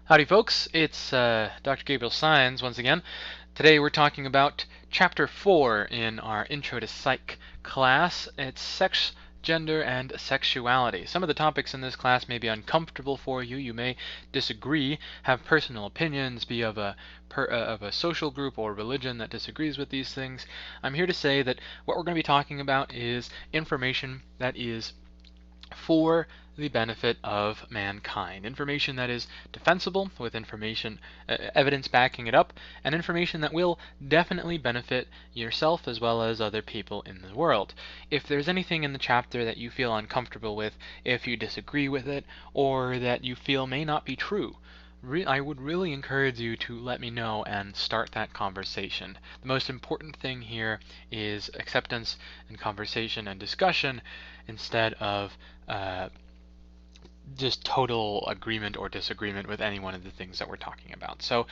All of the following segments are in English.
Howdy folks, it's Dr. Gabriel Sines once again. Today we're talking about Chapter 4 in our Intro to Psych class. It's sex, gender, and sexuality. Some of the topics in this class may be uncomfortable for you. You may disagree, have personal opinions, be of a social group or religion that disagrees with these things. I'm here to say that what we're going to be talking about is information that is for the benefit of mankind. Information that is defensible, with evidence backing it up, and information that will definitely benefit yourself as well as other people in the world. If there's anything in the chapter that you feel uncomfortable with, if you disagree with it, or that you feel may not be true, I would really encourage you to let me know and start that conversation. The most important thing here is acceptance and conversation and discussion instead of just total agreement or disagreement with any one of the things that we're talking about. So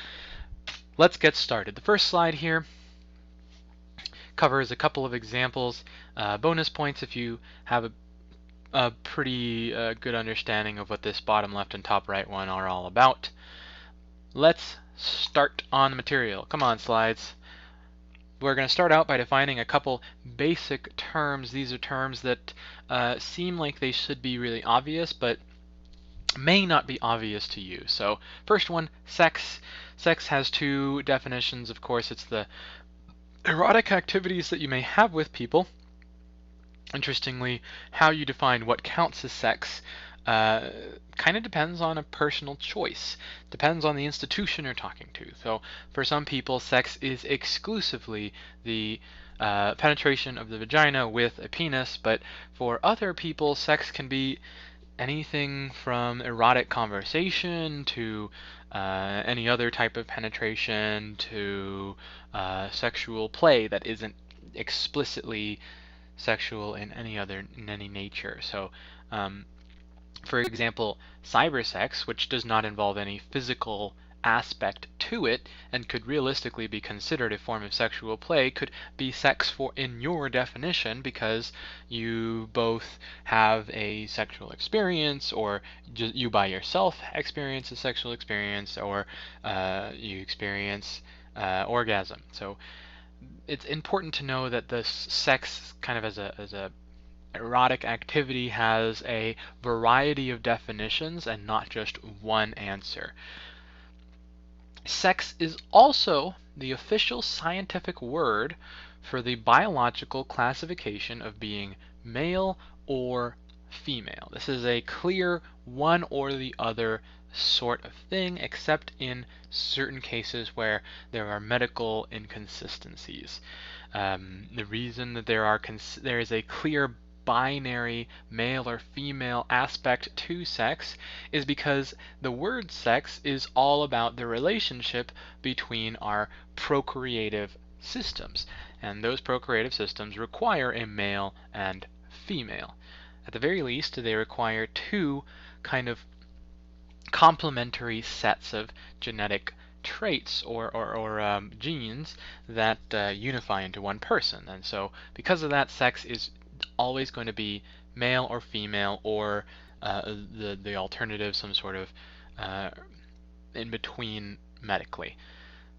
let's get started. The first slide here covers a couple of examples, bonus points if you have a pretty good understanding of what this bottom left and top right one are all about. Let's start on the material. Come on, slides. We're going to start out by defining a couple basic terms. These are terms that seem like they should be really obvious, but may not be obvious to you. So first one, sex. Sex has two definitions. Of course, it's the erotic activities that you may have with people. Interestingly, how you define what counts as sex kind of depends on a personal choice. Depends on the institution you're talking to. So for some people, sex is exclusively the penetration of the vagina with a penis, but for other people, sex can be anything from erotic conversation to any other type of penetration to sexual play that isn't explicitly sexual in any nature. So for example, cybersex, which does not involve any physical aspect to it and could realistically be considered a form of sexual play, could be sex for in your definition because you both have a sexual experience, or you by yourself experience a sexual experience, or you experience orgasm. So it's important to know that this sex kind of as a erotic activity has a variety of definitions and not just one answer. Sex is also the official scientific word for the biological classification of being male or female. This is a clear one or the other sort of thing, except in certain cases where there are medical inconsistencies. The reason that there is a clear binary male or female aspect to sex is because the word sex is all about the relationship between our procreative systems, and those procreative systems require a male and female. At the very least, they require two kind of complementary sets of genetic traits or genes that unify into one person. And so because of that, sex is always going to be male or female, or the alternative, some sort of in between medically.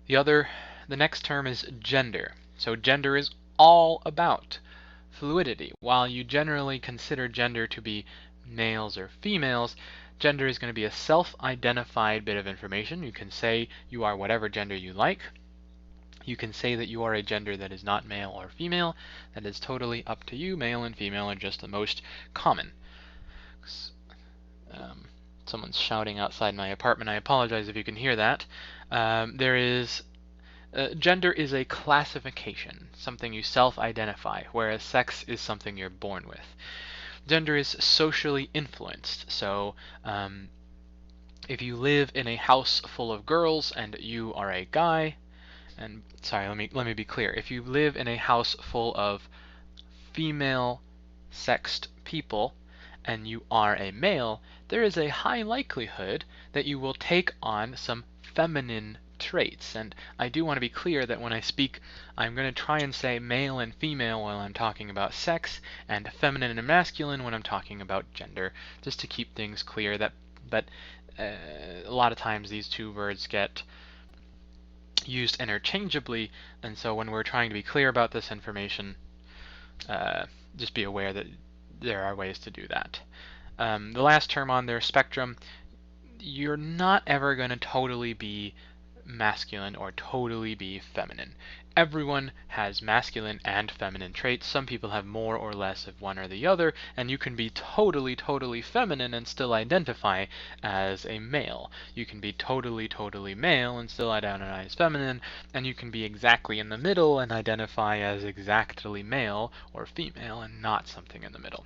The next term is gender. So gender is all about fluidity. While you generally consider gender to be males or females, gender is going to be a self-identified bit of information. You can say you are whatever gender you like. You can say that you are a gender that is not male or female. That is totally up to you. Male and female are just the most common. Someone's shouting outside my apartment. I apologize if you can hear that. Gender is a classification, something you self-identify, whereas sex is something you're born with. Gender is socially influenced. So if you live in a house full of girls and you are a guy, and sorry, let me be clear. If you live in a house full of female sexed people and you are a male, there is a high likelihood that you will take on some feminine traits. And I do want to be clear that when I speak, I'm going to try and say male and female while I'm talking about sex, and feminine and masculine when I'm talking about gender, just to keep things clear. But a lot of times these two words get used interchangeably, and so when we're trying to be clear about this information, just be aware that there are ways to do that. The last term on their spectrum, you're not ever going to totally be masculine or totally be feminine. Everyone has masculine and feminine traits. Some people have more or less of one or the other, and you can be totally, totally feminine and still identify as a male. You can be totally, totally male and still identify as feminine, and you can be exactly in the middle and identify as exactly male or female and not something in the middle.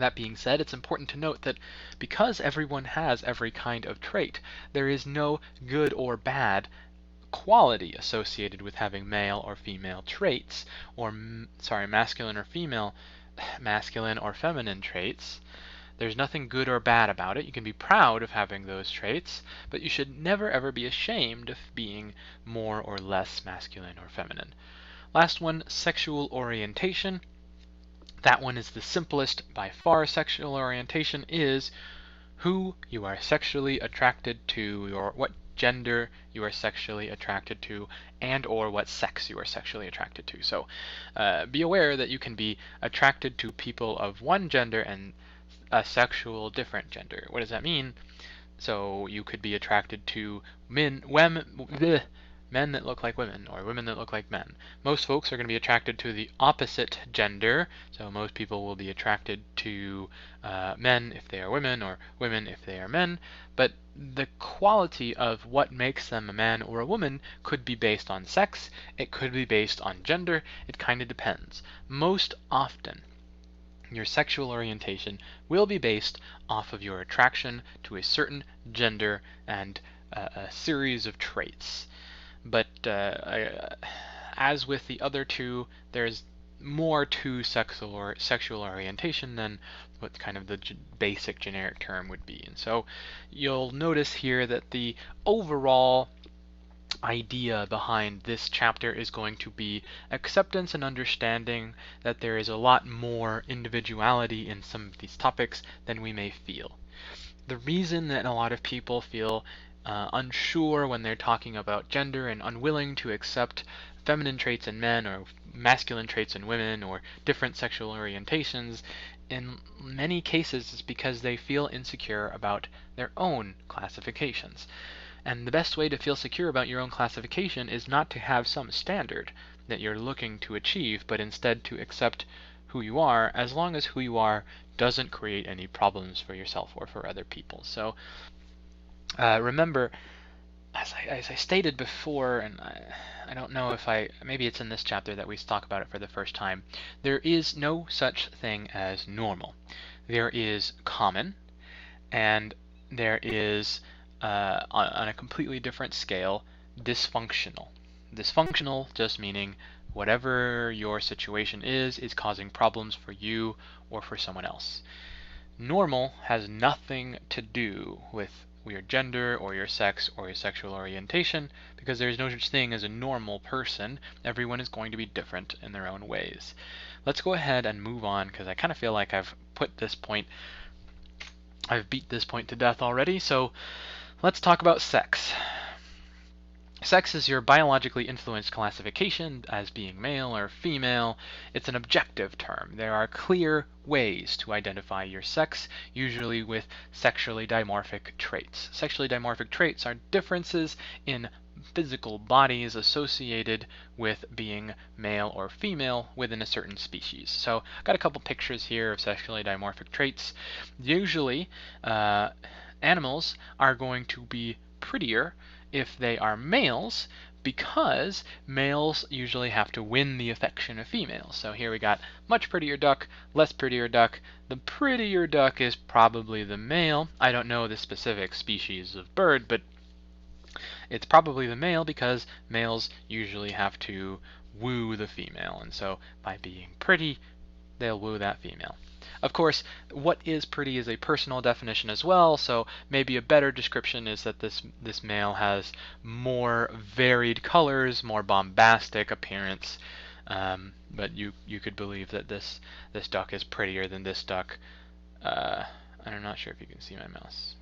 That being said, it's important to note that because everyone has every kind of trait, there is no good or bad quality associated with having male or female traits, or masculine or female, masculine or feminine traits. There's nothing good or bad about it. You can be proud of having those traits, but you should never ever be ashamed of being more or less masculine or feminine. Last one, sexual orientation. That one is the simplest by far. Sexual orientation is who you are sexually attracted to, or what gender you are sexually attracted to, and or what sex you are sexually attracted to. So be aware that you can be attracted to people of one gender and a sexual different gender. What does that mean? So you could be attracted to men that look like women, or women that look like men. Most folks are going to be attracted to the opposite gender, so most people will be attracted to men if they are women, or women if they are men, but the quality of what makes them a man or a woman could be based on sex, it could be based on gender, it kind of depends. Most often, your sexual orientation will be based off of your attraction to a certain gender and a series of traits. But as with the other two, there's more to sexual orientation than what kind of the basic generic term would be. And so you'll notice here that the overall idea behind this chapter is going to be acceptance and understanding that there is a lot more individuality in some of these topics than we may feel. The reason that a lot of people feel unsure when they're talking about gender and unwilling to accept feminine traits in men or masculine traits in women or different sexual orientations in many cases is because they feel insecure about their own classifications. And the best way to feel secure about your own classification is not to have some standard that you're looking to achieve, but instead to accept who you are, as long as who you are doesn't create any problems for yourself or for other people. So remember, as I stated before, and I don't know if maybe it's in this chapter that we talk about it for the first time, there is no such thing as normal. There is common, and there is, on a completely different scale, dysfunctional. Dysfunctional just meaning whatever your situation is causing problems for you or for someone else. Normal has nothing to do with your gender or your sex or your sexual orientation, because there is no such thing as a normal person. Everyone is going to be different in their own ways. Let's go ahead and move on, because I kind of feel like I've beat this point to death already, so let's talk about sex. Sex is your biologically influenced classification as being male or female. It's an objective term. There are clear ways to identify your sex, usually with sexually dimorphic traits. Sexually dimorphic traits are differences in physical bodies associated with being male or female within a certain species. So I've got a couple pictures here of sexually dimorphic traits. Usually, animals are going to be prettier if they are males, because males usually have to win the affection of females. So here we got much prettier duck, less prettier duck. The prettier duck is probably the male. I don't know the specific species of bird, but it's probably the male because males usually have to woo the female, and so by being pretty, they'll woo that female. Of course, what is pretty is a personal definition as well, so maybe a better description is that this male has more varied colors, more bombastic appearance, but you could believe that this duck is prettier than this duck. I'm not sure if you can see my mouse.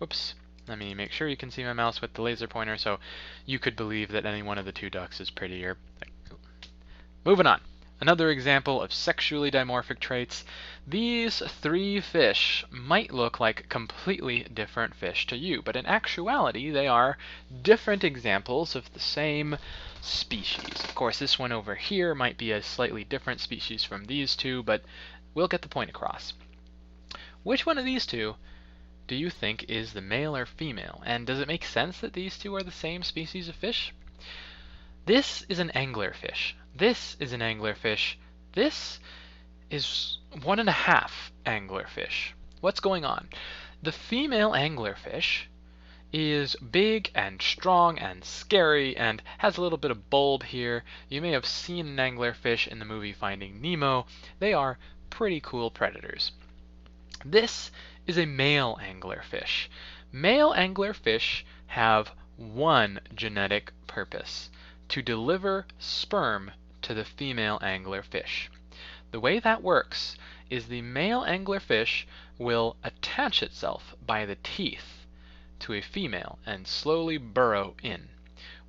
Whoops. Let me make sure you can see my mouse with the laser pointer, so you could believe that any one of the two ducks is prettier. Moving on. Another example of sexually dimorphic traits. These three fish might look like completely different fish to you, but in actuality they are different examples of the same species. Of course, this one over here might be a slightly different species from these two, but we'll get the point across. Which one of these two do you think is the male or female? And does it make sense that these two are the same species of fish? This is an anglerfish. This is an anglerfish. This is 1.5 anglerfish. What's going on? The female anglerfish is big and strong and scary and has a little bit of bulb here. You may have seen an anglerfish in the movie Finding Nemo. They are pretty cool predators. This is a male anglerfish. Male anglerfish have one genetic purpose: to deliver sperm to the female anglerfish. The way that works is the male anglerfish will attach itself by the teeth to a female and slowly burrow in.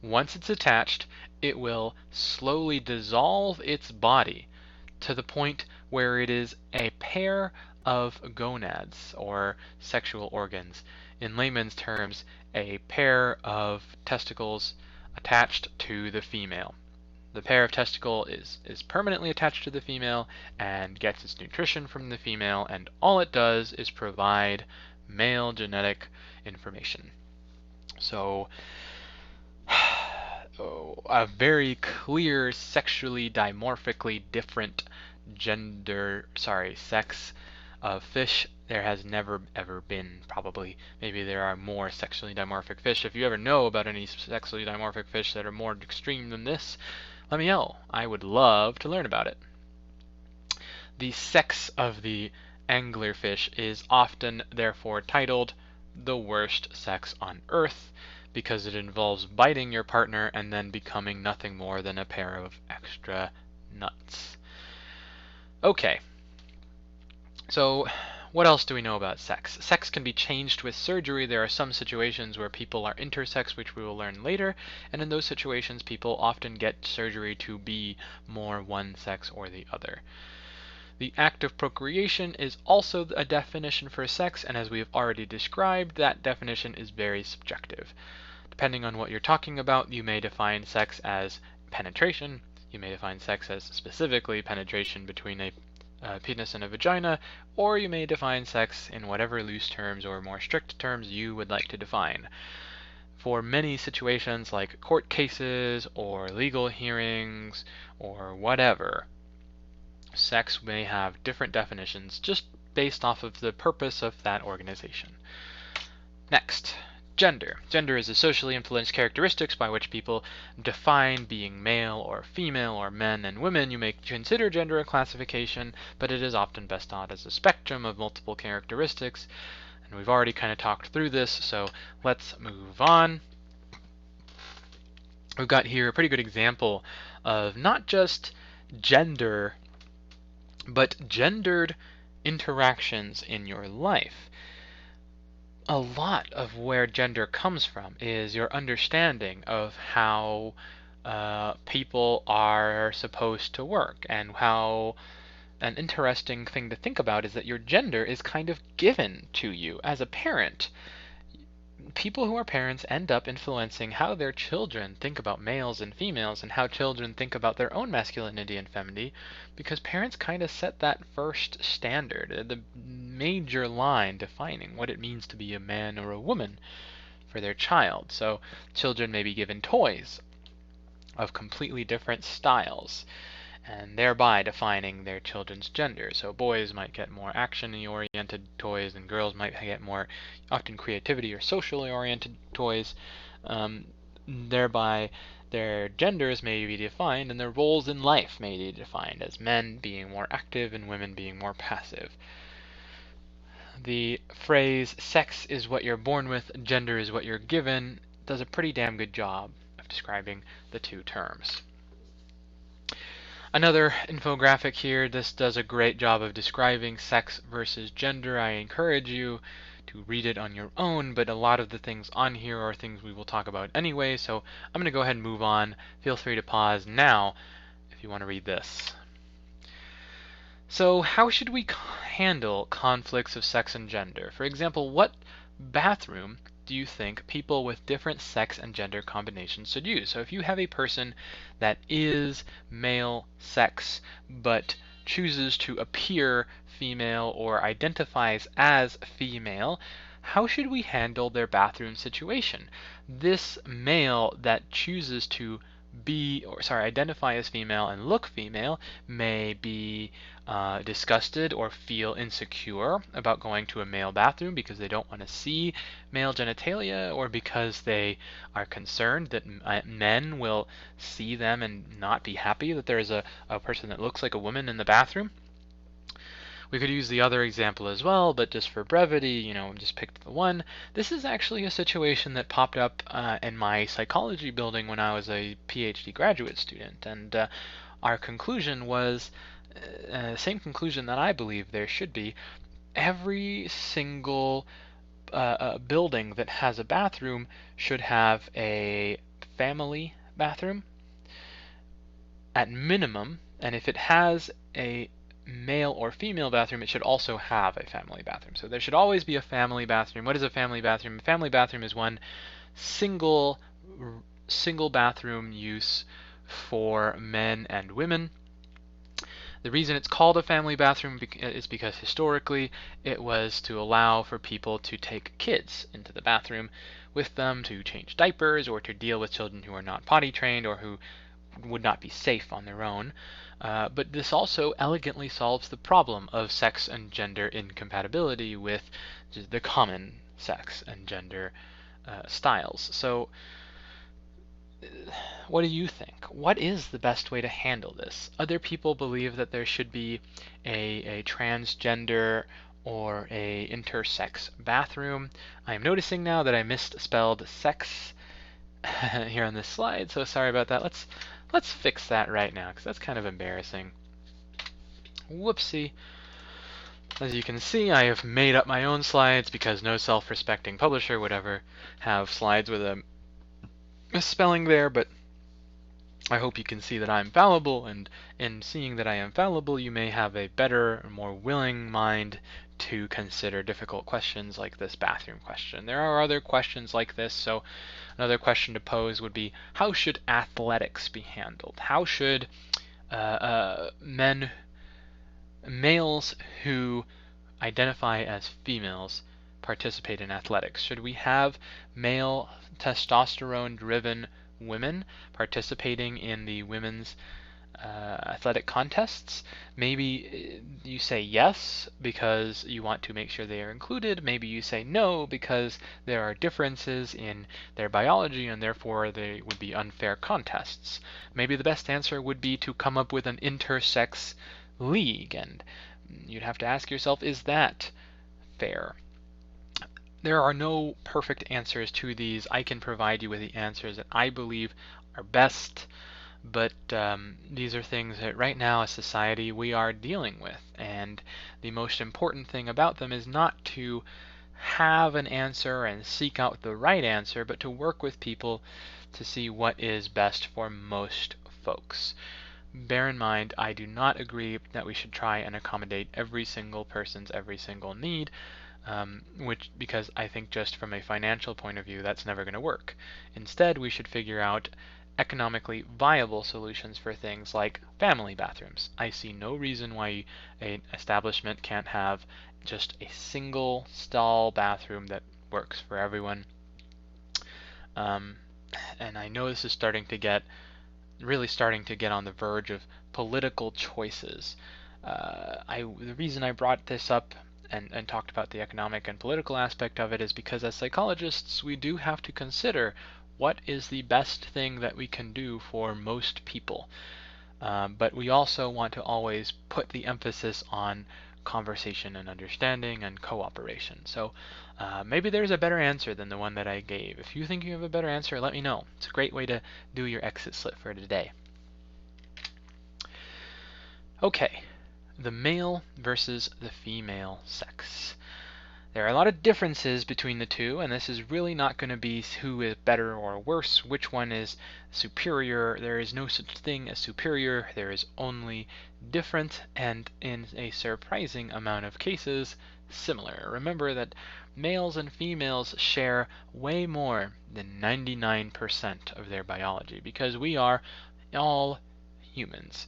Once it's attached, it will slowly dissolve its body to the point where it is a pair of gonads, or sexual organs. In layman's terms, a pair of testicles attached to the female. The pair of testicle is permanently attached to the female and gets its nutrition from the female, and all it does is provide male genetic information. So, a very clear sexually dimorphically different sex of fish there has never ever been. Probably maybe there are more sexually dimorphic fish. If you ever know about any sexually dimorphic fish that are more extreme than this, let me know. I would love to learn about it. The sex of the anglerfish is often therefore titled the worst sex on Earth, because it involves biting your partner and then becoming nothing more than a pair of extra nuts. Okay, so what else do we know about sex? Sex can be changed with surgery. There are some situations where people are intersex, which we will learn later, and in those situations people often get surgery to be more one sex or the other. The act of procreation is also a definition for sex, and as we have already described, that definition is very subjective. Depending on what you're talking about, you may define sex as penetration, you may define sex as specifically penetration between a penis and a vagina, or you may define sex in whatever loose terms or more strict terms you would like to define. For many situations like court cases or legal hearings or whatever, sex may have different definitions just based off of the purpose of that organization. Next, gender. Gender is the socially influenced characteristics by which people define being male or female or men and women. You may consider gender a classification, but it is often best thought as a spectrum of multiple characteristics. And we've already kind of talked through this, so let's move on. We've got here a pretty good example of not just gender, but gendered interactions in your life. A lot of where gender comes from is your understanding of how people are supposed to work, and how an interesting thing to think about is that your gender is kind of given to you as a parent. People who are parents end up influencing how their children think about males and females and how children think about their own masculinity and femininity, because parents kind of set that first standard, the major line defining what it means to be a man or a woman for their child. So children may be given toys of completely different styles, and thereby defining their children's gender. So boys might get more action-oriented toys, and girls might get more often creativity or socially oriented toys. Thereby their genders may be defined, and their roles in life may be defined as men being more active and women being more passive. The phrase sex is what you're born with, gender is what you're given does a pretty damn good job of describing the two terms. Another infographic here, this does a great job of describing sex versus gender. I encourage you to read it on your own, but a lot of the things on here are things we will talk about anyway, so I'm going to go ahead and move on. Feel free to pause now if you want to read this. So how should we handle conflicts of sex and gender? For example, what bathroom do you think people with different sex and gender combinations should use? So if you have a person that is male sex but chooses to appear female or identifies as female, how should we handle their bathroom situation? This male that chooses to identify as female and look female may be disgusted or feel insecure about going to a male bathroom because they don't want to see male genitalia, or because they are concerned that men will see them and not be happy that there is a person that looks like a woman in the bathroom. We could use the other example as well, but just for brevity, just picked the one. This is actually a situation that popped up in my psychology building when I was a PhD graduate student, and our conclusion was same conclusion that I believe there should be. Every single building that has a bathroom should have a family bathroom at minimum, and if it has a male or female bathroom, it should also have a family bathroom. So there should always be a family bathroom. What is a family bathroom? A family bathroom is one single bathroom use for men and women. The reason it's called a family bathroom is because historically it was to allow for people to take kids into the bathroom with them to change diapers or to deal with children who are not potty trained or who would not be safe on their own. But this also elegantly solves the problem of sex and gender incompatibility with the common sex and gender styles. So what do you think? What is the best way to handle this? Other people believe that there should be a transgender or a intersex bathroom. I am noticing now that I misspelled sex here on this slide, so sorry about that. Let's fix that right now, because that's kind of embarrassing. Whoopsie. As you can see, I have made up my own slides because no self-respecting publisher would ever have slides with a misspelling there, but I hope you can see that I'm fallible, and in seeing that I am fallible, you may have a better, more willing mind to consider difficult questions like this bathroom question. There are other questions like this, so another question to pose would be, how should athletics be handled? How should males who identify as females participate in athletics? Should we have male testosterone-driven women participating in the women's athletic contests? Maybe you say yes because you want to make sure they are included. Maybe you say no because there are differences in their biology and therefore they would be unfair contests. Maybe the best answer would be to come up with an intersex league, and you'd have to ask yourself, is that fair? There are no perfect answers to these. I can provide you with the answers that I believe are best, but these are things that right now as society we are dealing with, and the most important thing about them is not to have an answer and seek out the right answer, but to work with people to see what is best for most folks. Bear in mind, I do not agree that we should try and accommodate every single person's every single need, because I think just from a financial point of view, that's never going to work. Instead, we should figure out economically viable solutions for things like family bathrooms. I see no reason why an establishment can't have just a single stall bathroom that works for everyone. And I know this is really starting to get on the verge of political choices. The reason I brought this up and talked about the economic and political aspect of it is because as psychologists we do have to consider what is the best thing that we can do for most people. But we also want to always put the emphasis on conversation and understanding and cooperation. So maybe there's a better answer than the one that I gave. If you think you have a better answer, let me know. It's a great way to do your exit slit for today. Okay, the male versus the female sex. There are a lot of differences between the two, and this is really not going to be who is better or worse, which one is superior. There is no such thing as superior, there is only different, and in a surprising amount of cases, similar. Remember that males and females share way more than 99% of their biology, because we are all humans.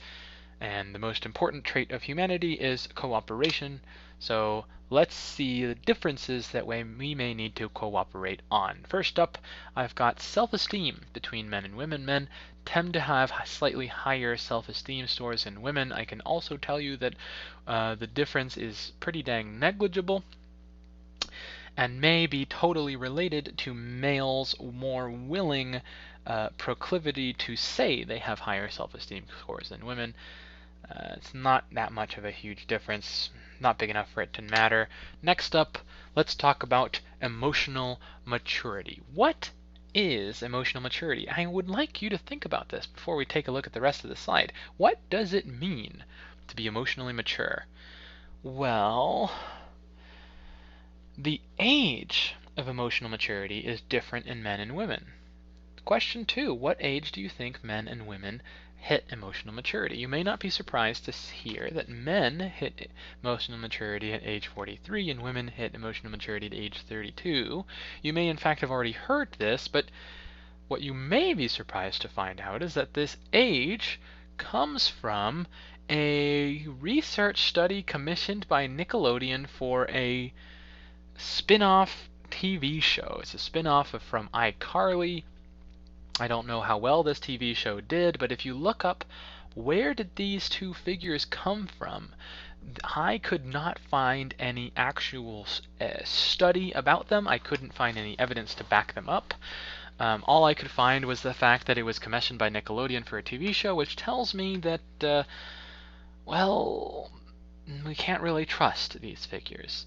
And the most important trait of humanity is cooperation. So let's see the differences that we may need to cooperate on. First up, I've got self-esteem between men and women. Men tend to have slightly higher self-esteem scores than women. I can also tell you that the difference is pretty dang negligible and may be totally related to males' more willing proclivity to say they have higher self-esteem scores than women. It's not that much of a huge difference, not big enough for it to matter. Next up, let's talk about emotional maturity. What is emotional maturity? I would like you to think about this before we take a look at the rest of the slide. What does it mean to be emotionally mature? Well, the age of emotional maturity is different in men and women. Question 2, what age do you think men and women hit emotional maturity? You may not be surprised to hear that men hit emotional maturity at age 43 and women hit emotional maturity at age 32. You may in fact have already heard this, but what you may be surprised to find out is that this age comes from a research study commissioned by Nickelodeon for a spin-off TV show. It's a spin-off from iCarly. I don't know how well this TV show did, but if you look up where did these two figures come from, I could not find any actual study about them. I couldn't find any evidence to back them up. All I could find was the fact that it was commissioned by Nickelodeon for a TV show, which tells me that, well, we can't really trust these figures.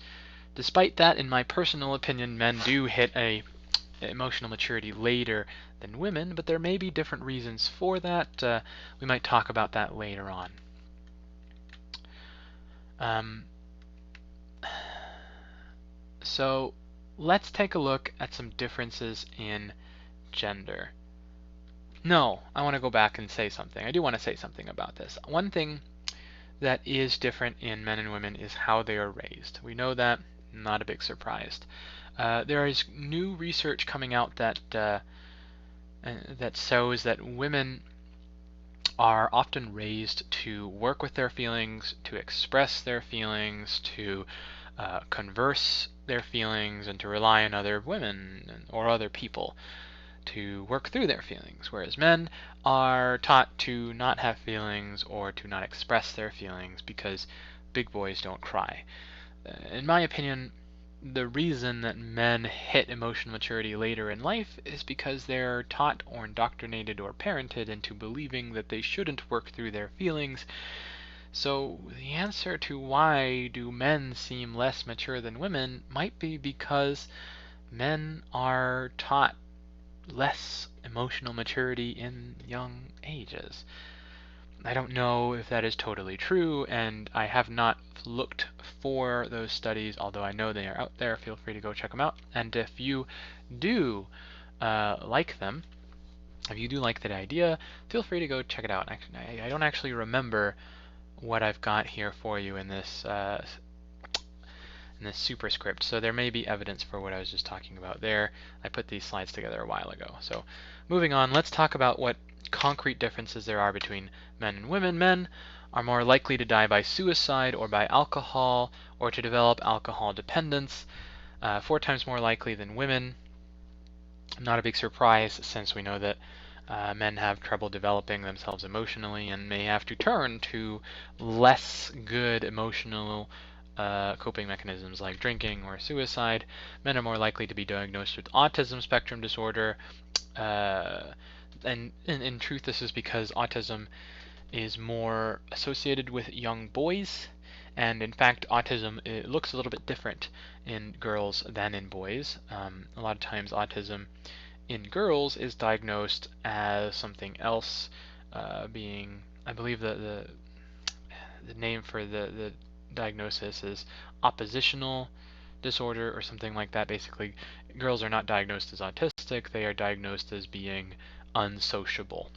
Despite that, in my personal opinion, men do hit a emotional maturity later than women, but there may be different reasons for that. We might talk about that later on. So let's take a look at some differences in gender. No, I want to go back and say something. I do want to say something about this. One thing that is different in men and women is how they are raised. We know that, not a big surprise. There is new research coming out that shows that women are often raised to work with their feelings, to express their feelings, to converse their feelings, and to rely on other women or other people to work through their feelings, whereas men are taught to not have feelings or to not express their feelings because big boys don't cry. In my opinion, the reason that men hit emotional maturity later in life is because they're taught or indoctrinated or parented into believing that they shouldn't work through their feelings. So the answer to why do men seem less mature than women might be because men are taught less emotional maturity in young ages. I don't know if that is totally true, and I have not looked for those studies, although I know they are out there. Feel free to go check them out. And if you do like them, if you do like that idea, feel free to go check it out. Actually, I don't actually remember what I've got here for you in this superscript, so there may be evidence for what I was just talking about there. I put these slides together a while ago. So moving on, let's talk about what concrete differences there are between men and women. Men are more likely to die by suicide or by alcohol or to develop alcohol dependence, 4 times more likely than women. Not a big surprise since we know that men have trouble developing themselves emotionally and may have to turn to less good emotional coping mechanisms like drinking or suicide. Men are more likely to be diagnosed with autism spectrum disorder. And in truth, this is because autism is more associated with young boys. And in fact, autism, it looks a little bit different in girls than in boys. A lot of times autism in girls is diagnosed as something else, being, I believe the name for the diagnosis is oppositional disorder or something like that. Basically, girls are not diagnosed as autistic, they are diagnosed as being unsociable.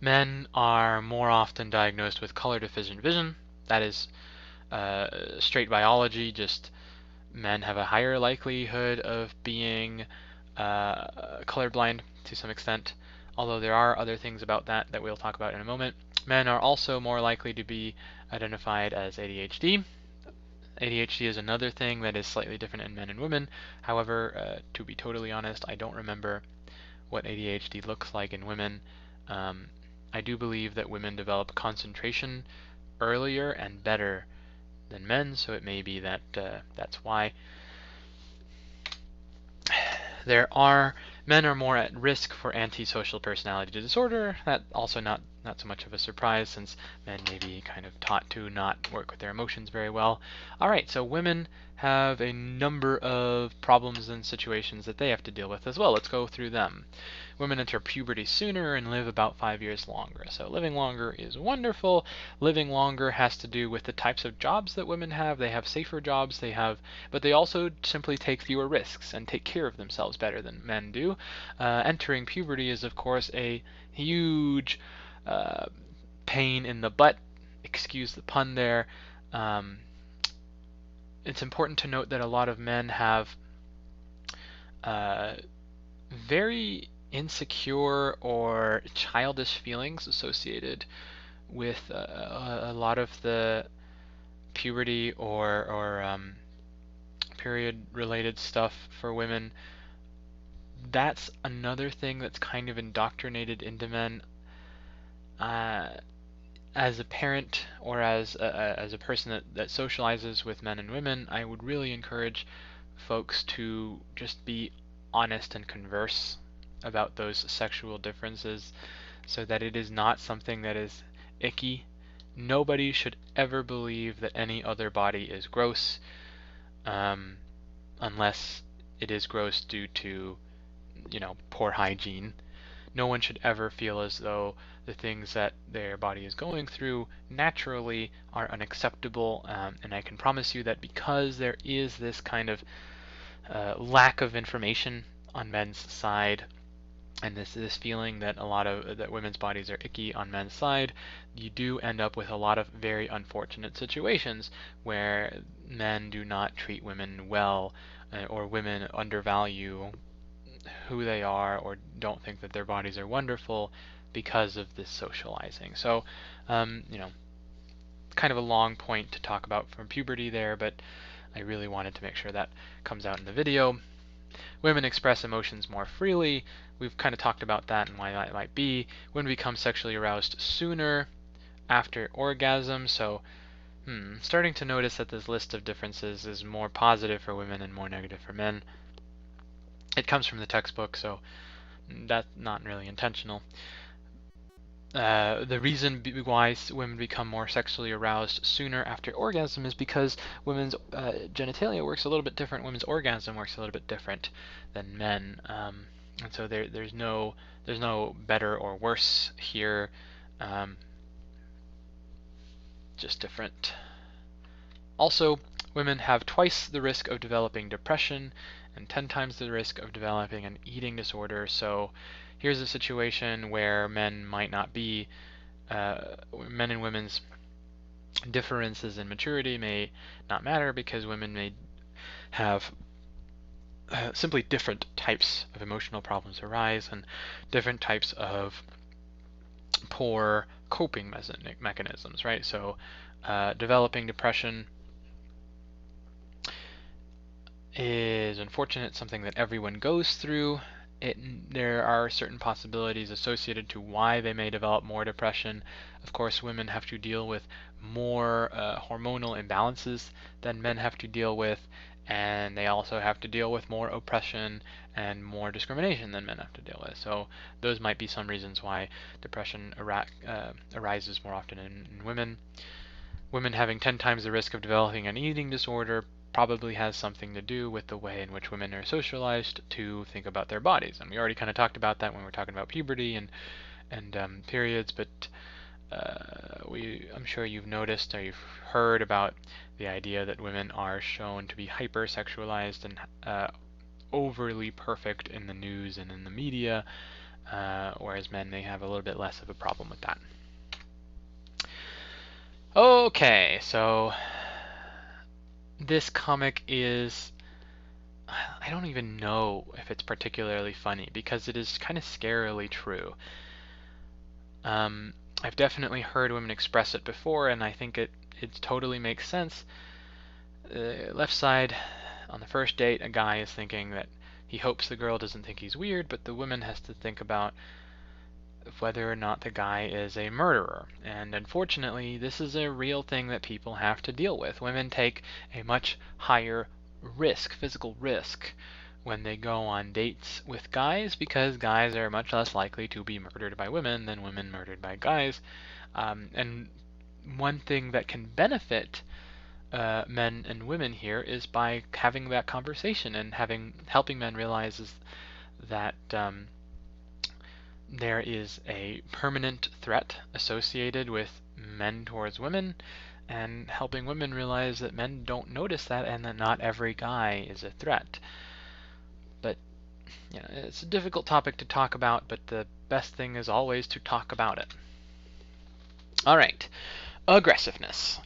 Men are more often diagnosed with color deficient vision. That is straight biology, just men have a higher likelihood of being colorblind to some extent, although there are other things about that we'll talk about in a moment. Men are also more likely to be identified as ADHD. ADHD is another thing that is slightly different in men and women. However, to be totally honest, I don't remember what ADHD looks like in women. I do believe that women develop concentration earlier and better than men, so it may be that that's why. Men are more at risk for antisocial personality disorder. That also not so much of a surprise, since men may be kind of taught to not work with their emotions very well. Alright, so women have a number of problems and situations that they have to deal with as well. Let's go through them. Women enter puberty sooner and live about 5 years longer. So living longer is wonderful. Living longer has to do with the types of jobs that women have. They have safer jobs, but they also simply take fewer risks and take care of themselves better than men do. Entering puberty is, of course, a huge pain in the butt. Excuse the pun there. It's important to note that a lot of men have very insecure or childish feelings associated with a lot of the puberty or period-related stuff for women. That's another thing that's kind of indoctrinated into men. As a parent or as a person that socializes with men and women, I would really encourage folks to just be honest and converse about those sexual differences, so that it is not something that is icky. Nobody should ever believe that any other body is gross, unless it is gross due to, poor hygiene. No one should ever feel as though the things that their body is going through naturally are unacceptable, and I can promise you that because there is this kind of lack of information on men's side, and this feeling that that women's bodies are icky on men's side, you do end up with a lot of very unfortunate situations where men do not treat women well, or women undervalue who they are or don't think that their bodies are wonderful because of this socializing. So, kind of a long point to talk about from puberty there, but I really wanted to make sure that comes out in the video. Women express emotions more freely. We've kind of talked about that and why that might be. Women become sexually aroused sooner after orgasm. So, starting to notice that this list of differences is more positive for women and more negative for men. It comes from the textbook, so that's not really intentional. The reason why women become more sexually aroused sooner after orgasm is because women's genitalia works a little bit different. Women's orgasm works a little bit different than men, and so there's no better or worse here, just different. Also, women have twice the risk of developing depression and 10 times the risk of developing an eating disorder. So here's a situation where men might not be, men and women's differences in maturity may not matter because women may have simply different types of emotional problems arise and different types of poor coping mechanisms, right? So developing depression is unfortunate, something that everyone goes through. There are certain possibilities associated to why they may develop more depression. Of course, women have to deal with more hormonal imbalances than men have to deal with, and they also have to deal with more oppression and more discrimination than men have to deal with. So those might be some reasons why depression arises more often in women. Women having 10 times the risk of developing an eating disorder probably has something to do with the way in which women are socialized to think about their bodies. And we already kind of talked about that when we were talking about puberty and periods, but I'm sure you've noticed or you've heard about the idea that women are shown to be hypersexualized and overly perfect in the news and in the media, whereas men may have a little bit less of a problem with that. Okay, so this comic is, I don't even know if it's particularly funny because it is kind of scarily true. I've definitely heard women express it before, and I think it totally makes sense. Left side, on the first date, a guy is thinking that he hopes the girl doesn't think he's weird, but the woman has to think about whether or not the guy is a murderer. And unfortunately, this is a real thing that people have to deal with. Women take a much higher risk, physical risk, when they go on dates with guys, because guys are much less likely to be murdered by women than women murdered by guys. And one thing that can benefit men and women here is by having that conversation and helping men realize that there is a permanent threat associated with men towards women, and helping women realize that men don't notice that and that not every guy is a threat. But it's a difficult topic to talk about, but the best thing is always to talk about it. All right, aggressiveness.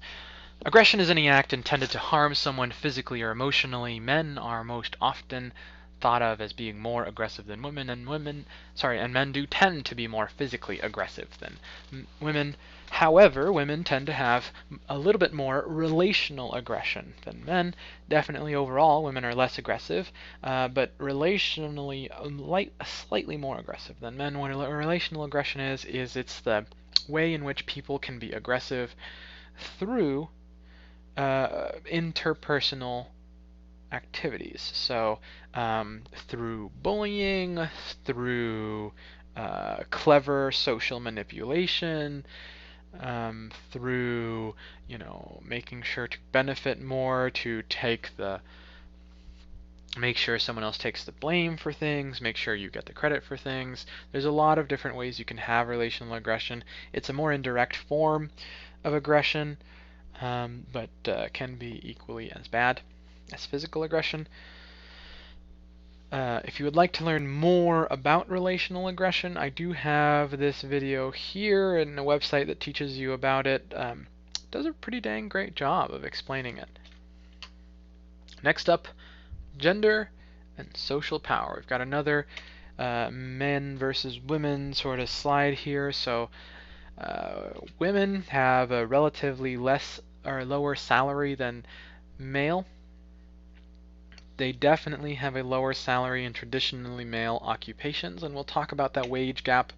Aggression is any act intended to harm someone physically or emotionally. Men are most often thought of as being more aggressive than women, and men do tend to be more physically aggressive than women. However, women tend to have a little bit more relational aggression than men. Definitely overall, women are less aggressive, but relationally slightly more aggressive than men. What relational aggression is it's the way in which people can be aggressive through interpersonal activities. So through bullying, through clever social manipulation, through making sure to benefit more, to make sure someone else takes the blame for things, make sure you get the credit for things. There's a lot of different ways you can have relational aggression. It's a more indirect form of aggression, but can be equally as bad as physical aggression. If you would like to learn more about relational aggression, I do have this video here and a website that teaches you about it. Does a pretty dang great job of explaining it. Next up, gender and social power. We've got another men versus women sort of slide here. So women have a relatively less or lower salary than male. They definitely have a lower salary in traditionally male occupations, and we'll talk about that wage gap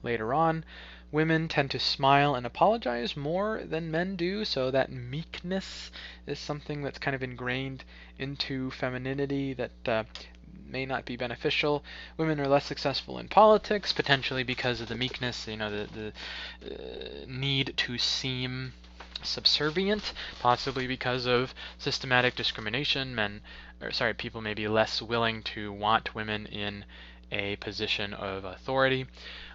later on. Women tend to smile and apologize more than men do, so that meekness is something that's kind of ingrained into femininity that may not be beneficial. Women are less successful in politics, potentially because of the meekness, the need to seem subservient, possibly because of systematic discrimination. People may be less willing to want women in a position of authority.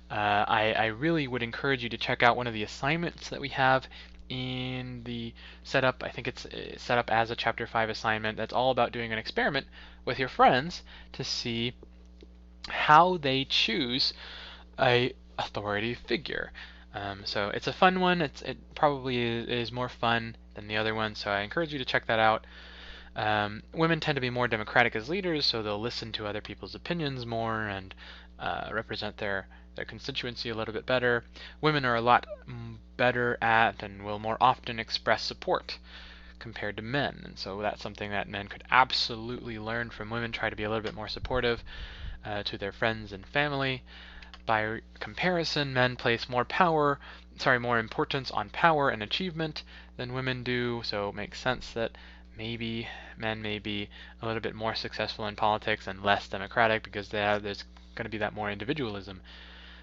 I really would encourage you to check out one of the assignments that we have in the setup. I think it's set up as a Chapter 5 assignment that's all about doing an experiment with your friends to see how they choose a authority figure. So it's a fun one. It probably is more fun than the other one, so I encourage you to check that out. Women tend to be more democratic as leaders, so they'll listen to other people's opinions more and represent their constituency a little bit better. Women are a lot better at and will more often express support compared to men, and so that's something that men could absolutely learn from women. Try to be a little bit more supportive to their friends and family. By comparison, men place more importance on power and achievement than women do, so it makes sense that maybe men may be a little bit more successful in politics and less democratic because there's going to be that more individualism.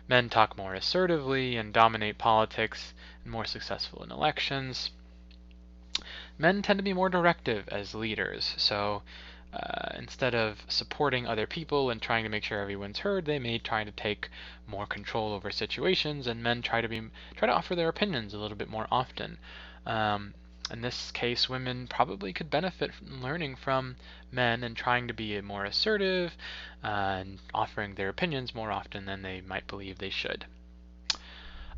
Men talk more assertively and dominate politics and more successful in elections. Men tend to be more directive as leaders, so instead of supporting other people and trying to make sure everyone's heard, they may try to take more control over situations, and men try to offer their opinions a little bit more often. In this case, women probably could benefit from learning from men and trying to be more assertive and offering their opinions more often than they might believe they should.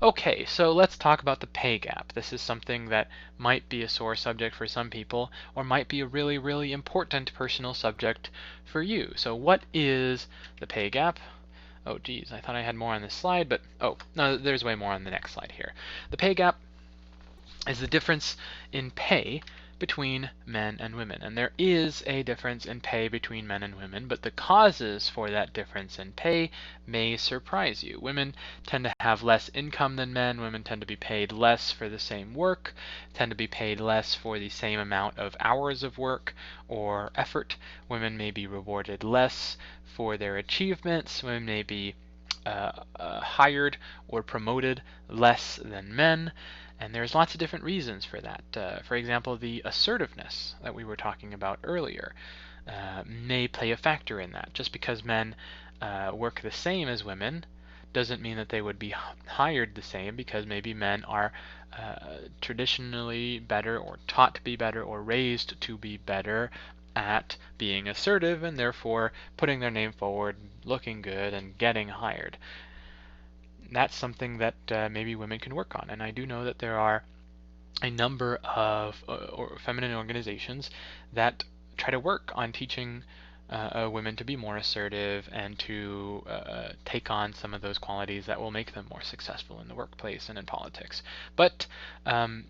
Okay, so let's talk about the pay gap. This is something that might be a sore subject for some people, or might be a really, really important personal subject for you. So what is the pay gap? Oh geez, I thought I had more on this slide, but oh, no, there's way more on the next slide here. The pay gap is the difference in pay between men and women. And there is a difference in pay between men and women, but the causes for that difference in pay may surprise you. Women tend to have less income than men. Women tend to be paid less for the same work, tend to be paid less for the same amount of hours of work or effort. Women may be rewarded less for their achievements. Women may be hired or promoted less than men. And there's lots of different reasons for that. For example, the assertiveness that we were talking about earlier may play a factor in that. Just because men work the same as women doesn't mean that they would be hired the same, because maybe men are traditionally better, or taught to be better, or raised to be better at being assertive, and therefore putting their name forward, looking good, and getting hired. That's something that maybe women can work on. And I do know that there are a number of feminine organizations that try to work on teaching women to be more assertive and to take on some of those qualities that will make them more successful in the workplace and in politics. But I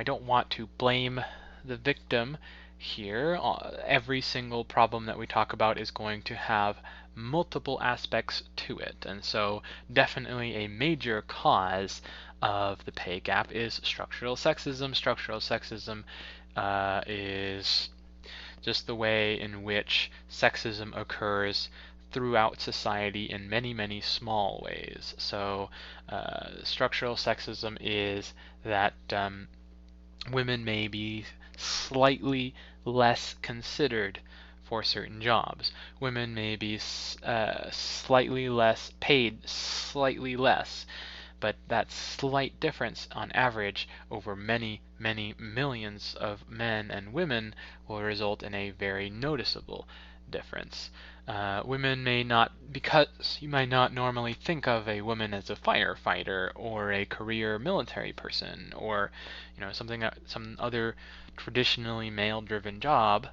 don't want to blame the victim here. Every single problem that we talk about is going to have multiple aspects to it, and so definitely a major cause of the pay gap is structural sexism. Structural sexism is just the way in which sexism occurs throughout society in many, many small ways. So structural sexism is that women may be slightly less considered for certain jobs. Women may be slightly less paid, slightly less, but that slight difference on average over many, many millions of men and women will result in a very noticeable difference. Women may not, because you might not normally think of a woman as a firefighter or a career military person, or some other traditionally male-driven job,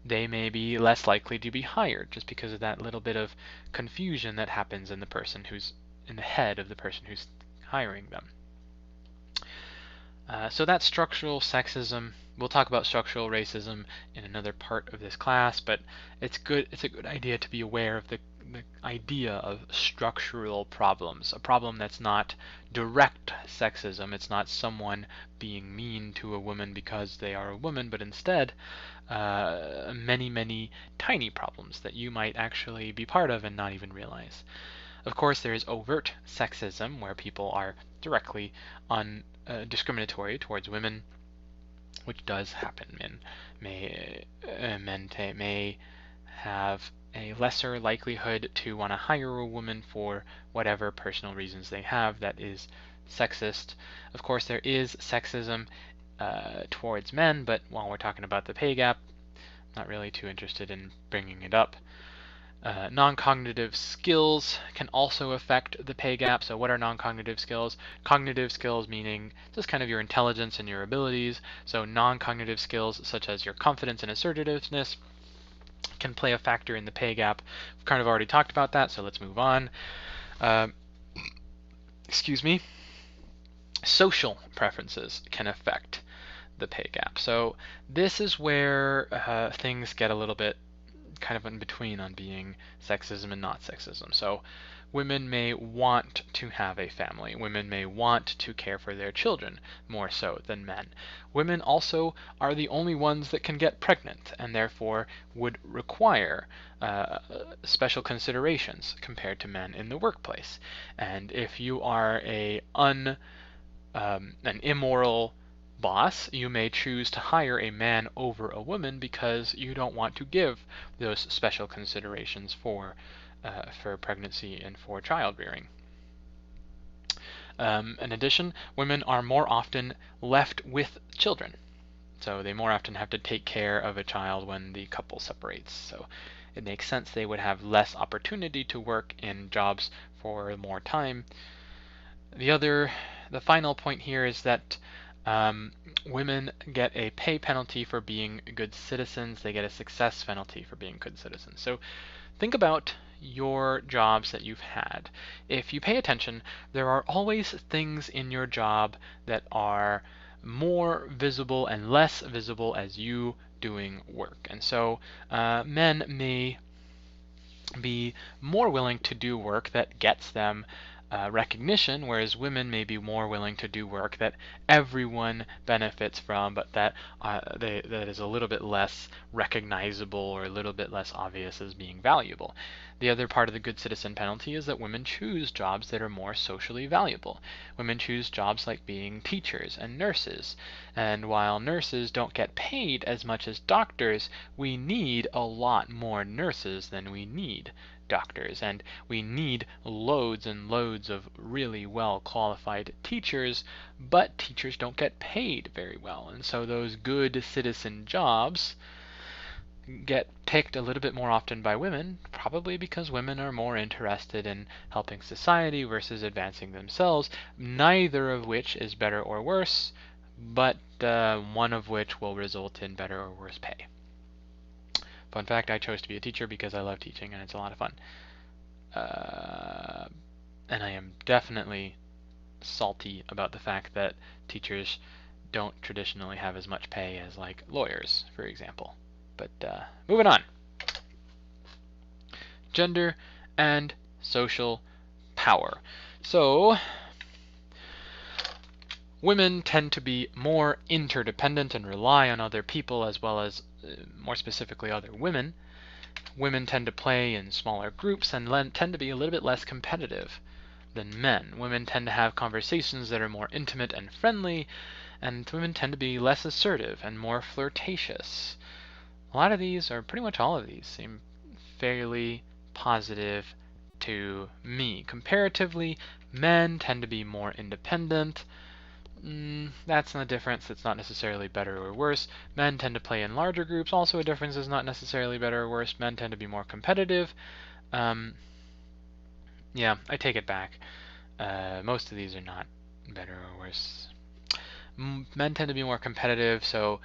they may be less likely to be hired just because of that little bit of confusion that happens in the head of the person who's hiring them. So that's structural sexism. We'll talk about structural racism in another part of this class, but it's a good idea to be aware of the idea of structural problems. A problem that's not direct sexism. It's not someone being mean to a woman because they are a woman, but instead many, many tiny problems that you might actually be part of and not even realize. Of course, there is overt sexism, where people are directly discriminatory towards women, which does happen. Men may have a lesser likelihood to want to hire a woman for whatever personal reasons they have that is sexist. Of course, there is sexism towards men, but while we're talking about the pay gap, I'm not really too interested in bringing it up. Non-cognitive skills can also affect the pay gap. So what are non-cognitive skills? Cognitive skills meaning just kind of your intelligence and your abilities. So non-cognitive skills such as your confidence and assertiveness can play a factor in the pay gap. We've kind of already talked about that, so let's move on. Excuse me. Social preferences can affect the pay gap. So this is where things get a little bit kind of in between on being sexism and not sexism. So women may want to have a family. Women may want to care for their children more so than men. Women also are the only ones that can get pregnant, and therefore would require special considerations compared to men in the workplace. And if you are an immoral, boss, you may choose to hire a man over a woman because you don't want to give those special considerations for pregnancy and for child rearing. In addition, women are more often left with children. So they more often have to take care of a child when the couple separates. So it makes sense they would have less opportunity to work in jobs for more time. The final point here is that women get a pay penalty for being good citizens. They get a success penalty for being good citizens. So think about your jobs that you've had. If you pay attention, there are always things in your job that are more visible and less visible as you doing work. And so men may be more willing to do work that gets them recognition, whereas women may be more willing to do work that everyone benefits from, but that that is a little bit less recognizable or a little bit less obvious as being valuable. The other part of the good citizen penalty is that women choose jobs that are more socially valuable. Women choose jobs like being teachers and nurses. And while nurses don't get paid as much as doctors, we need a lot more nurses than we need doctors, and we need loads and loads of really well qualified teachers, but teachers don't get paid very well, and so those good citizen jobs get picked a little bit more often by women, probably because women are more interested in helping society versus advancing themselves, neither of which is better or worse, but one of which will result in better or worse pay. Fun fact, I chose to be a teacher because I love teaching and it's a lot of fun. And I am definitely salty about the fact that teachers don't traditionally have as much pay as like lawyers, for example. But moving on. Gender and social power. So women tend to be more interdependent and rely on other people as well as, more specifically, other women. Women tend to play in smaller groups and tend to be a little bit less competitive than men. Women tend to have conversations that are more intimate and friendly, and women tend to be less assertive and more flirtatious. A lot of these, or pretty much all of these, seem fairly positive to me. Comparatively, men tend to be more independent. That's not a difference. It's not necessarily better or worse. Men tend to play in larger groups. Also a difference is not necessarily better or worse. Men tend to be more competitive. Yeah, I take it back. Most of these are not better or worse. Men tend to be more competitive, so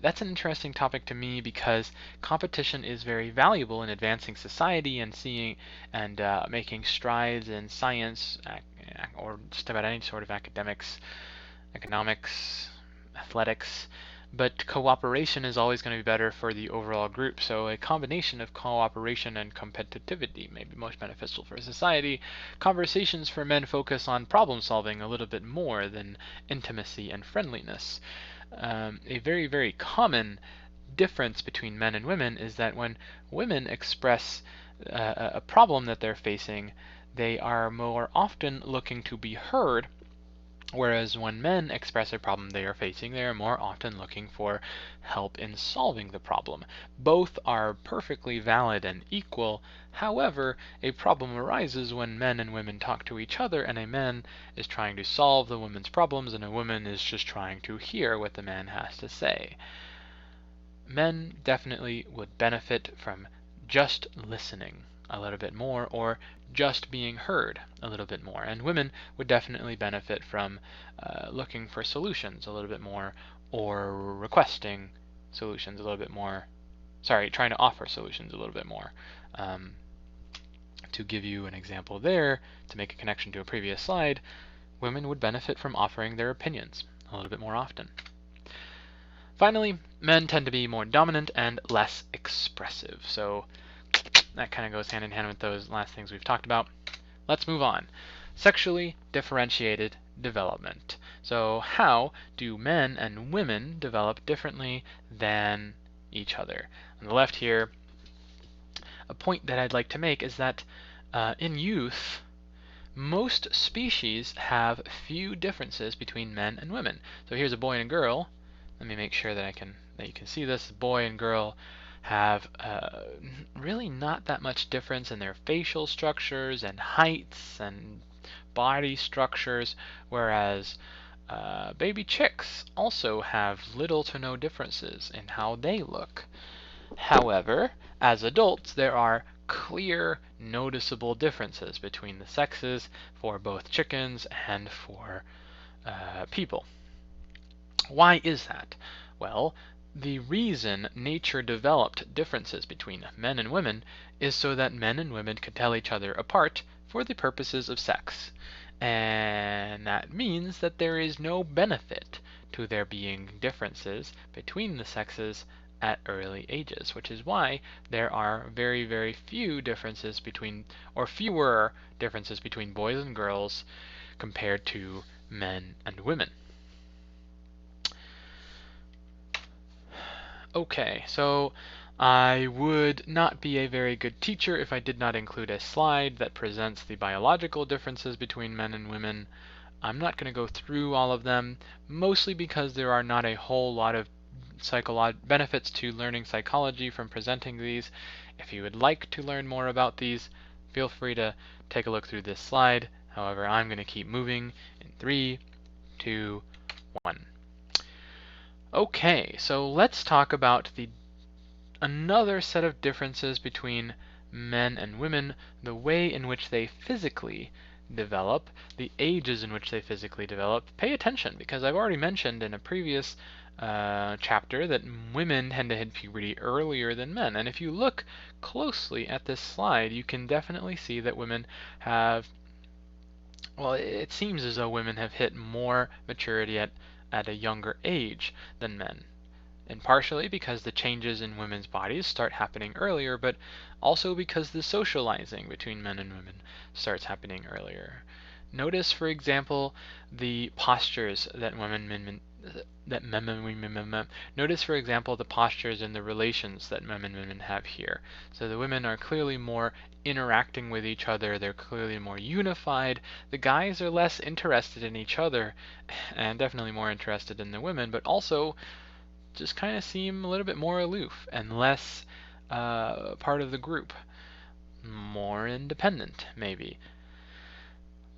that's an interesting topic to me because competition is very valuable in advancing society and seeing and making strides in science or just about any sort of academics, economics, athletics. But cooperation is always going to be better for the overall group, so a combination of cooperation and competitivity may be most beneficial for society. Conversations for men focus on problem solving a little bit more than intimacy and friendliness. A very, very common difference between men and women is that when women express a problem that they're facing, they are more often looking to be heard, whereas when men express a problem they are facing, they are more often looking for help in solving the problem. Both are perfectly valid and equal. However, a problem arises when men and women talk to each other, and a man is trying to solve the woman's problems, and a woman is just trying to hear what the man has to say. Men definitely would benefit from just listening a little bit more, or just being heard a little bit more. And women would definitely benefit from looking for solutions a little bit more, or requesting solutions a little bit more. Sorry, trying to offer solutions a little bit more. To give you an example there, to make a connection to a previous slide, women would benefit from offering their opinions a little bit more often. Finally, men tend to be more dominant and less expressive. So that kind of goes hand in hand with those last things we've talked about. Let's move on. Sexually differentiated development. So how do men and women develop differently than each other? On the left here, a point that I'd like to make is that in youth, most species have few differences between men and women. So here's a boy and a girl. Let me make sure that you can see this. Boy and girl have really not that much difference in their facial structures and heights and body structures, whereas baby chicks also have little to no differences in how they look. However, as adults, there are clear, noticeable differences between the sexes for both chickens and for people. Why is that? Well, the reason nature developed differences between men and women is so that men and women could tell each other apart for the purposes of sex. And that means that there is no benefit to there being differences between the sexes at early ages, which is why there are very, very few differences between, or fewer differences between boys and girls compared to men and women. Okay, so I would not be a very good teacher if I did not include a slide that presents the biological differences between men and women. I'm not going to go through all of them, mostly because there are not a whole lot of benefits to learning psychology from presenting these. If you would like to learn more about these, feel free to take a look through this slide. However, I'm going to keep moving in 3, 2, 1. Okay, so let's talk about another set of differences between men and women, the way in which they physically develop, the ages in which they physically develop. Pay attention, because I've already mentioned in a previous chapter that women tend to hit puberty earlier than men. And if you look closely at this slide, you can definitely see that women have, well, it seems as though women have hit more maturity at a younger age than men. And partially because the changes in women's bodies start happening earlier, but also because the socializing between men and women starts happening earlier. Notice, for example, the postures that notice, for example, the postures and the relations that men and women have here. So the women are clearly more interacting with each other, they're clearly more unified. The guys are less interested in each other, and definitely more interested in the women, but also just kind of seem a little bit more aloof and less part of the group. More independent, maybe.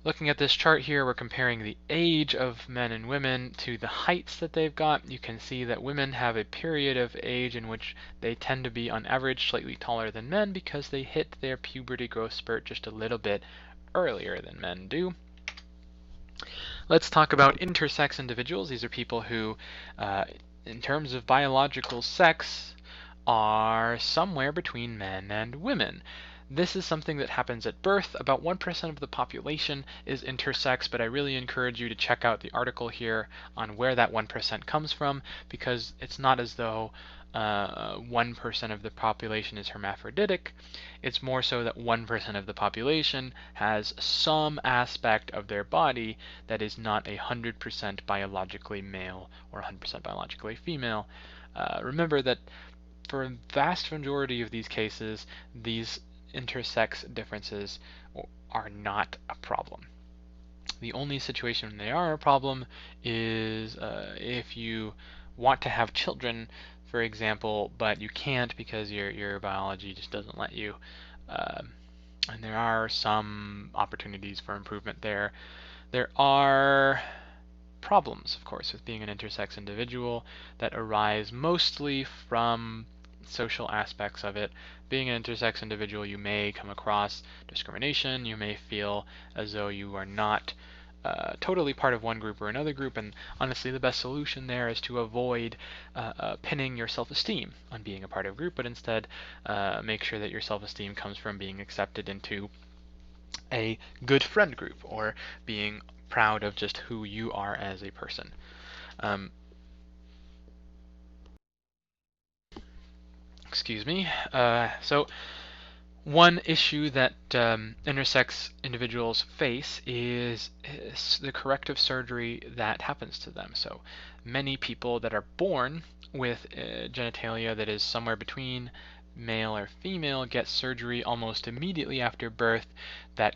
Looking at this chart here, we're comparing the age of men and women to the heights that they've got. You can see that women have a period of age in which they tend to be, on average, slightly taller than men because they hit their puberty growth spurt just a little bit earlier than men do. Let's talk about intersex individuals. These are people who, in terms of biological sex, are somewhere between men and women. This is something that happens at birth. About 1% of the population is intersex, but I really encourage you to check out the article here on where that 1% comes from, because it's not as though 1% of the population is hermaphroditic. It's more so that 1% of the population has some aspect of their body that is not 100% biologically male or 100% biologically female. Remember that for a vast majority of these cases, these intersex differences are not a problem. The only situation when they are a problem is if you want to have children, for example, but you can't because your biology just doesn't let you. And there are some opportunities for improvement there. There are problems, of course, with being an intersex individual that arise mostly from social aspects of it. Being an intersex individual, you may come across discrimination, you may feel as though you are not totally part of one group or another group, and honestly the best solution there is to avoid pinning your self-esteem on being a part of a group, but instead make sure that your self-esteem comes from being accepted into a good friend group or being proud of just who you are as a person. Excuse me. So one issue that intersex individuals face is the corrective surgery that happens to them. So many people that are born with genitalia that is somewhere between male or female get surgery almost immediately after birth that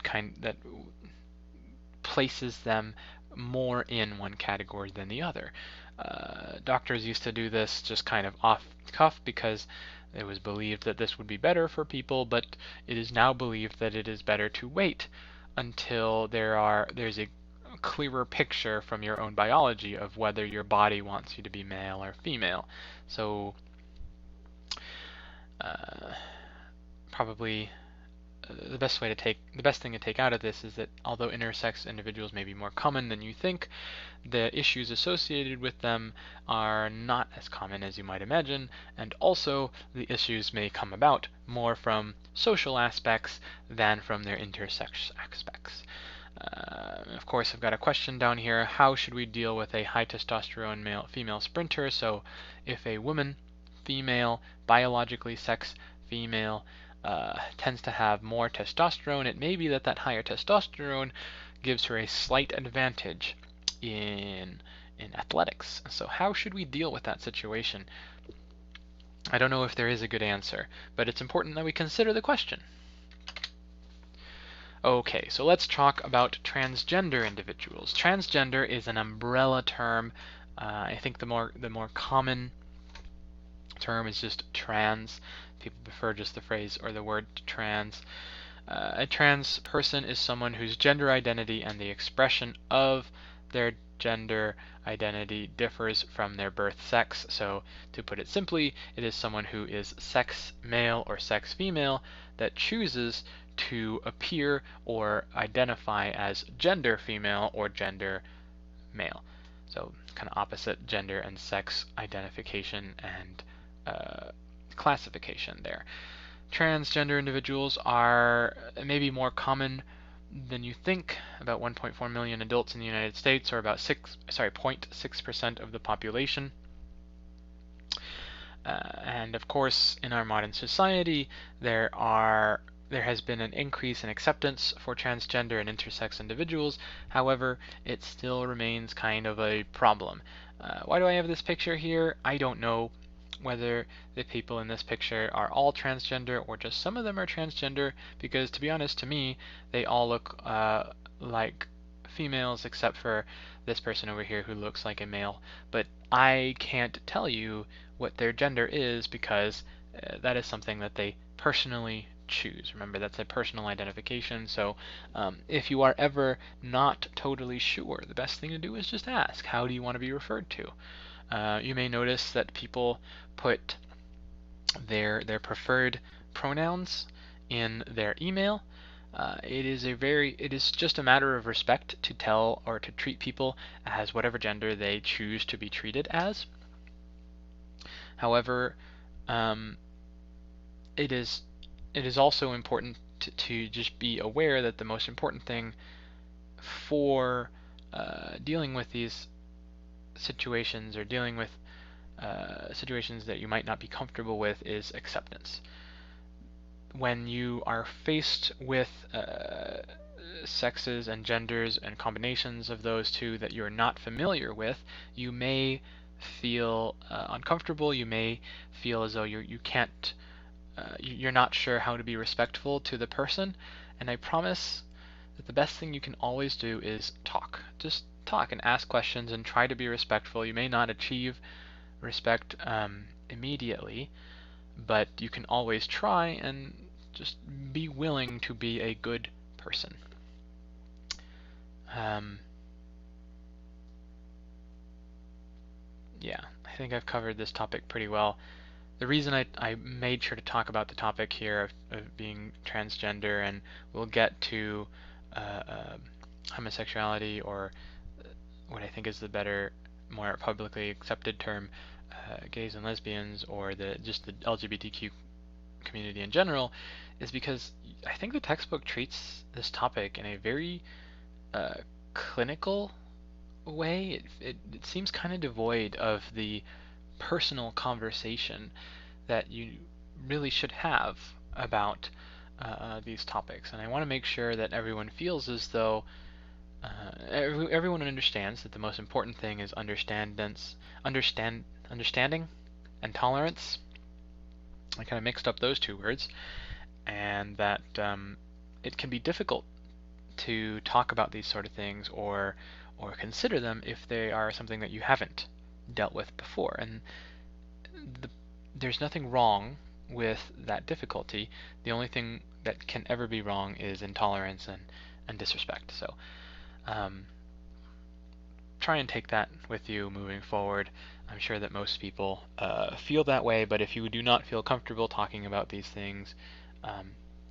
places them more in one category than the other. Doctors used to do this just kind of off the cuff because it was believed that this would be better for people, but it is now believed that it is better to wait until there's a clearer picture from your own biology of whether your body wants you to be male or female. So probably the best thing to take out of this is that although intersex individuals may be more common than you think, the issues associated with them are not as common as you might imagine, and also the issues may come about more from social aspects than from their intersex aspects. Of course, I've got a question down here. How should we deal with a high testosterone female sprinter? So if a woman, female, biologically sex female, tends to have more testosterone, it may be that that higher testosterone gives her a slight advantage in athletics. So how should we deal with that situation? I don't know if there is a good answer, but it's important that we consider the question. Okay, so let's talk about transgender individuals. Transgender is an umbrella term. I think the more common term is just trans. People prefer just the phrase or the word trans. A trans person is someone whose gender identity and the expression of their gender identity differs from their birth sex. So to put it simply, it is someone who is sex male or sex female that chooses to appear or identify as gender female or gender male. So kind of opposite gender and sex identification and classification there. Transgender individuals are maybe more common than you think. About 1.4 million adults in the United States, or about 0.6% of the population. And of course, in our modern society, there has been an increase in acceptance for transgender and intersex individuals. However, it still remains kind of a problem. Why do I have this picture here? I don't know whether the people in this picture are all transgender or just some of them are transgender, because to be honest, to me, they all look like females except for this person over here who looks like a male. But I can't tell you what their gender is because that is something that they personally choose. Remember, that's a personal identification. So if you are ever not totally sure, the best thing to do is just ask, how do you want to be referred to? You may notice that people put their preferred pronouns in their email. It is just a matter of respect to tell or to treat people as whatever gender they choose to be treated as. However, it is also important to just be aware that the most important thing for dealing with these situations or dealing with situations that you might not be comfortable with is acceptance. When you are faced with sexes and genders and combinations of those two that you're not familiar with, you may feel uncomfortable. You may feel as though you can't, you're not sure how to be respectful to the person. And I promise that the best thing you can always do is talk. Just talk and ask questions and try to be respectful. You may not achieve respect immediately, but you can always try and just be willing to be a good person. Yeah, I think I've covered this topic pretty well. The reason I made sure to talk about the topic here of being transgender, and we'll get to homosexuality, or what I think is the better, more publicly accepted term, gays and lesbians, or just the LGBTQ community in general, is because I think the textbook treats this topic in a very clinical way. It seems kind of devoid of the personal conversation that you really should have about these topics. And I want to make sure that everyone feels as though everyone understands that the most important thing is understanding and tolerance. I kind of mixed up those two words, and that it can be difficult to talk about these sort of things or consider them if they are something that you haven't dealt with before. And there's nothing wrong with that difficulty. The only thing that can ever be wrong is intolerance and disrespect. So try and take that with you moving forward. I'm sure that most people feel that way, but if you do not feel comfortable talking about these things,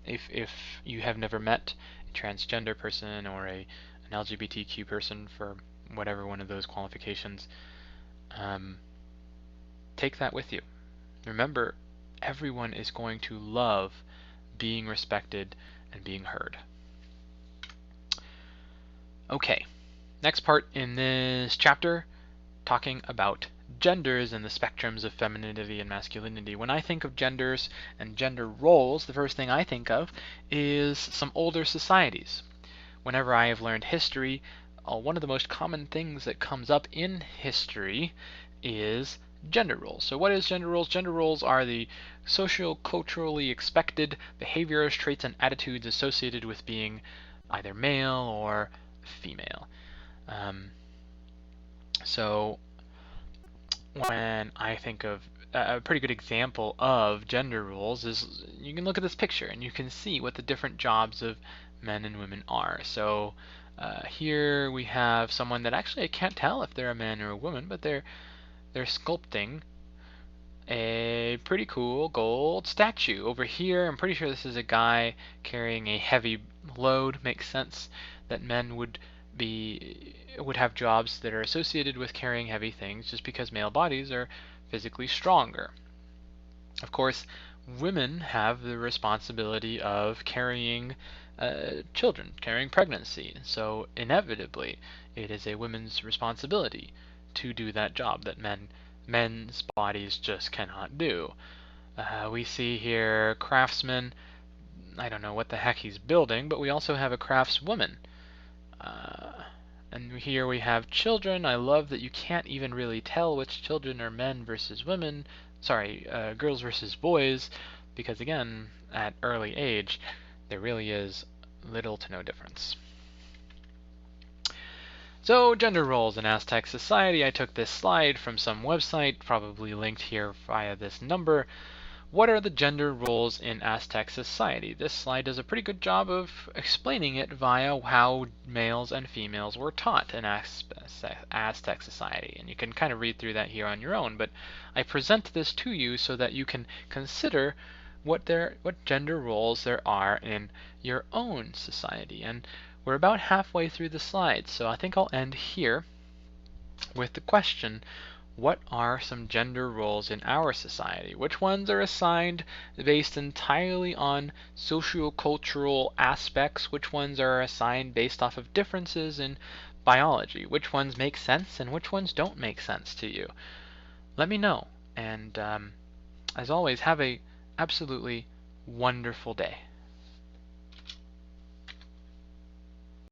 if you have never met a transgender person or an LGBTQ person for whatever one of those qualifications, take that with you. Remember, everyone is going to love being respected and being heard. Okay, next part in this chapter, talking about genders and the spectrums of femininity and masculinity. When I think of genders and gender roles, the first thing I think of is some older societies. Whenever I have learned history, one of the most common things that comes up in history is gender roles. So what is gender roles? Gender roles are the socio-culturally expected behaviors, traits, and attitudes associated with being either male or female. So when I think of a pretty good example of gender roles is you can look at this picture and you can see what the different jobs of men and women are. So here we have someone that actually I can't tell if they're a man or a woman, but they're sculpting a pretty cool gold statue. Over here, I'm pretty sure this is a guy carrying a heavy load. Makes sense that men would have jobs that are associated with carrying heavy things just because male bodies are physically stronger. Of course, women have the responsibility of carrying children, carrying pregnancy. So inevitably, it is a woman's responsibility to do that job that men's bodies just cannot do. We see here craftsman. I don't know what the heck he's building, but we also have a craftswoman. And here we have children. I love that you can't even really tell which children are men versus women. Sorry, girls versus boys, because again, at early age, there really is little to no difference. So, gender roles in Aztec society. I took this slide from some website, probably linked here via this number. What are the gender roles in Aztec society? This slide does a pretty good job of explaining it via how males and females were taught in Aztec society. And you can kind of read through that here on your own, but I present this to you so that you can consider what gender roles there are in your own society. And we're about halfway through the slides, so I think I'll end here with the question, what are some gender roles in our society? Which ones are assigned based entirely on socio-cultural aspects? Which ones are assigned based off of differences in biology? Which ones make sense and which ones don't make sense to you? Let me know. And as always, have a absolutely wonderful day.